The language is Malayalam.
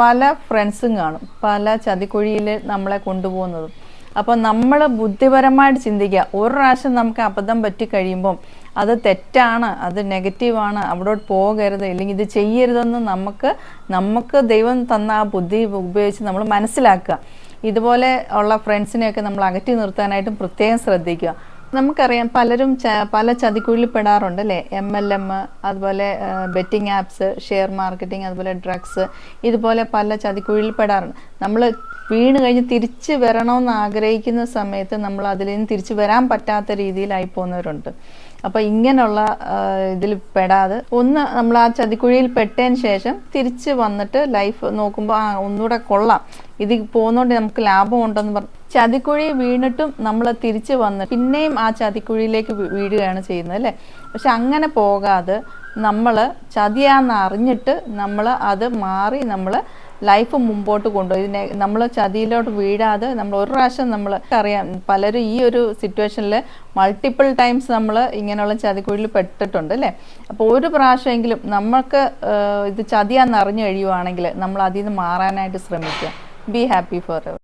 പല ഫ്രണ്ട്സും കാണും, പല ചതിക്കുഴിയിൽ നമ്മളെ കൊണ്ടുപോകുന്നതും. അപ്പോൾ നമ്മൾ ബുദ്ധിപരമായിട്ട് ചിന്തിക്കുക, ഒരു പ്രാവശ്യം നമുക്ക് അബദ്ധം പറ്റി കഴിയുമ്പം അത് തെറ്റാണ്, അത് നെഗറ്റീവാണ്, അവിടോട്ട് പോകരുത്, ഇല്ലെങ്കിൽ ഇത് ചെയ്യരുതെന്ന് നമുക്ക് ദൈവം തന്ന ആ ബുദ്ധി ഉപയോഗിച്ച് നമ്മൾ മനസ്സിലാക്കുക. ഇതുപോലെ ഉള്ള ഫ്രണ്ട്സിനെയൊക്കെ നമ്മൾ അകറ്റി നിർത്താനായിട്ടും പ്രത്യേകം ശ്രദ്ധിക്കുക. നമുക്കറിയാം പലരും പല ചതിക്കുഴിയിൽ പെടാറുണ്ട് അല്ലേ. MLM, അതുപോലെ ബെറ്റിംഗ് ആപ്സ്, ഷെയർ മാർക്കറ്റിംഗ്, അതുപോലെ ഡ്രഗ്സ്, ഇതുപോലെ പല ചതിക്കുഴിയിൽ പെടാറുണ്ട്. നമ്മൾ വീണ് കഴിഞ്ഞ് തിരിച്ച് വരണമെന്ന് ആഗ്രഹിക്കുന്ന സമയത്ത് നമ്മൾ അതിൽ നിന്ന് തിരിച്ച് വരാൻ പറ്റാത്ത രീതിയിലായി പോകുന്നവരുണ്ട്. അപ്പോൾ ഇങ്ങനെയുള്ള ഇതിൽ പെടാതെ നമ്മൾ ആ ചതിക്കുഴിയിൽ പെട്ടതിന് ശേഷം തിരിച്ച് വന്നിട്ട് ലൈഫ് നോക്കുമ്പോൾ ഒന്നുകൂടെ കൊള്ളാം, ഇത് പോകുന്നതുകൊണ്ട് നമുക്ക് ലാഭം ഉണ്ടെന്ന് പറഞ്ഞു ചതിക്കുഴി വീണിട്ടും നമ്മൾ തിരിച്ച് വന്ന് പിന്നെയും ആ ചതിക്കുഴിയിലേക്ക് വീഴുകയാണ് ചെയ്യുന്നത് അല്ലേ. പക്ഷെ അങ്ങനെ പോകാതെ നമ്മൾ ചതിയാന്ന് അറിഞ്ഞിട്ട് നമ്മൾ അത് മാറി നമ്മൾ ലൈഫ് മുമ്പോട്ട് കൊണ്ടുപോയി നമ്മൾ ചതിയിലോട്ട് വീഴാതെ നമ്മൾ ഒരു പ്രാവശ്യം നമ്മൾ അറിയാം പലരും ഈ ഒരു സിറ്റുവേഷനിൽ മൾട്ടിപ്പിൾ ടൈംസ് നമ്മൾ ഇങ്ങനെയുള്ള ചതിക്കുഴിയിൽ പെട്ടിട്ടുണ്ട് അല്ലേ. അപ്പോൾ ഒരു പ്രാവശ്യമെങ്കിലും നമ്മൾക്ക് ഇത് ചതിയാന്ന് അറിഞ്ഞു കഴിയുവാണെങ്കിൽ നമ്മൾ അതിൽ നിന്ന് മാറാനായിട്ട് ശ്രമിക്കുക. Be happy for ever.